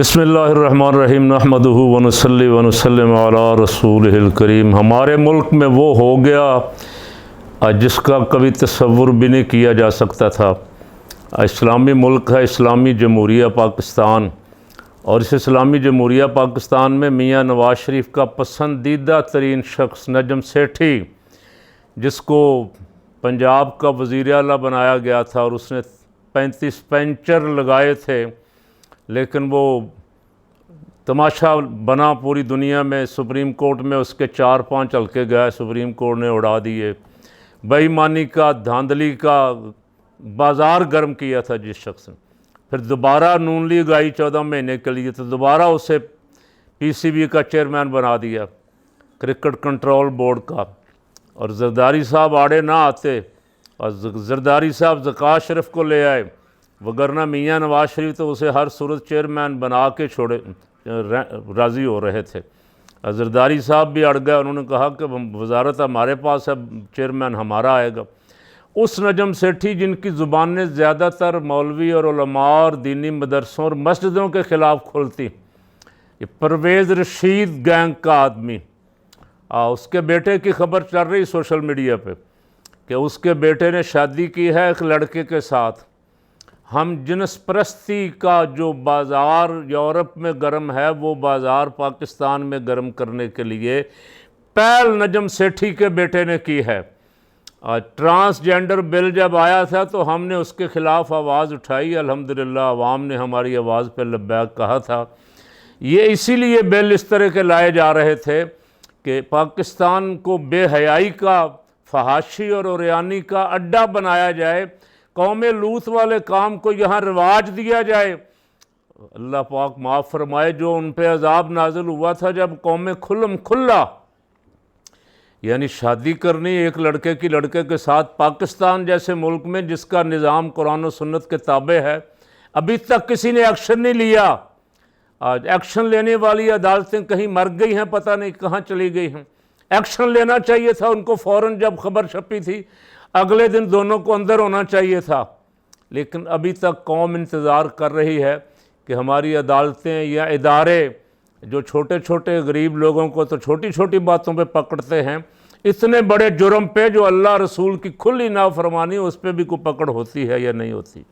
बिस्मिल्लाहिर्रहमानिर्रहीम नहमदुहु व नुसल्ली व नुसल्लिम अला रसूलिहिल करीम। हमारे मुल्क में वो हो गया जिसका कभी तसव्वुर भी नहीं किया जा सकता था। इस्लामी मुल्क है, इस्लामी जमहूरिया पाकिस्तान, और इस इस्लामी जमहूरिया पाकिस्तान में मियाँ नवाज़ शरीफ का पसंदीदा तरीन शख्स नजम सेठी, जिसको पंजाब का वज़ीर आला बनाया गया था और उसने 35 पेंचर लगाए थे, लेकिन वो तमाशा बना पूरी दुनिया में। सुप्रीम कोर्ट में उसके 4-5 हल्के गए, सुप्रीम कोर्ट ने उड़ा दिए। बेईमानी का, धांधली का बाज़ार गर्म किया था जिस शख्स ने। फिर दोबारा नून लीग आई 14 महीने के लिए, तो दोबारा उसे पीसीबी का चेयरमैन बना दिया, क्रिकेट कंट्रोल बोर्ड का। और जरदारी साहब आड़े ना आते और जरदारी साहब ज़कात शरीफ को ले आए, वगरना मियाँ नवाज़ शरीफ तो उसे हर सूरत चेयरमैन बना के छोड़े राज़ी हो रहे थे। जरदारी साहब भी अड़ गए, उन्होंने कहा कि वजारत हमारे पास है, चेयरमैन हमारा आएगा। उस नजम सेठी जिनकी ज़ुबानें ज़्यादातर मौलवी और उलमा और दीनी मदरसों और मस्जिदों के ख़िलाफ़ खुलती, ये परवेज़ रशीद गैंग का आदमी, उसके बेटे की खबर चल रही सोशल मीडिया पे कि उसके बेटे ने शादी की है एक लड़के के साथ। हम जिनस परस्ती का जो बाज़ार यूरोप में गर्म है, वो बाज़ार पाकिस्तान में गर्म करने के लिए पहल नजम सेठी के बेटे ने की है। ट्रांसजेंडर बिल जब आया था तो हमने उसके ख़िलाफ़ आवाज़ उठाई, अल्हम्दुलिल्लाह अवाम ने हमारी आवाज़ पर लब्बैक कहा था। ये इसीलिए बिल इस तरह के लाए जा रहे थे कि पाकिस्तान को बेहयाई का, फहाशी और उरियानी का अड्डा बनाया जाए, कौम लूत वाले काम को यहाँ रिवाज दिया जाए। अल्लाह पाक माफ़ फरमाए, जो उन पे अजाब नाजिल हुआ था जब कौम खुल्लम खुल्ला, यानी शादी करनी एक लड़के की लड़के के साथ, पाकिस्तान जैसे मुल्क में जिसका निज़ाम कुरान और सुन्नत के ताबे है, अभी तक किसी ने एक्शन नहीं लिया। आज एक्शन लेने वाली अदालतें कहीं मर गई हैं, पता नहीं कहाँ चली गई हैं। एक्शन लेना चाहिए था उनको फ़ौरन, जब खबर छपी थी अगले दिन दोनों को अंदर होना चाहिए था। लेकिन अभी तक कौम इंतज़ार कर रही है कि हमारी अदालतें या इदारे जो छोटे छोटे गरीब लोगों को तो छोटी छोटी बातों पे पकड़ते हैं, इतने बड़े जुर्म पे जो अल्लाह रसूल की खुली नाफरमानी, उस पर भी कोई पकड़ होती है या नहीं होती।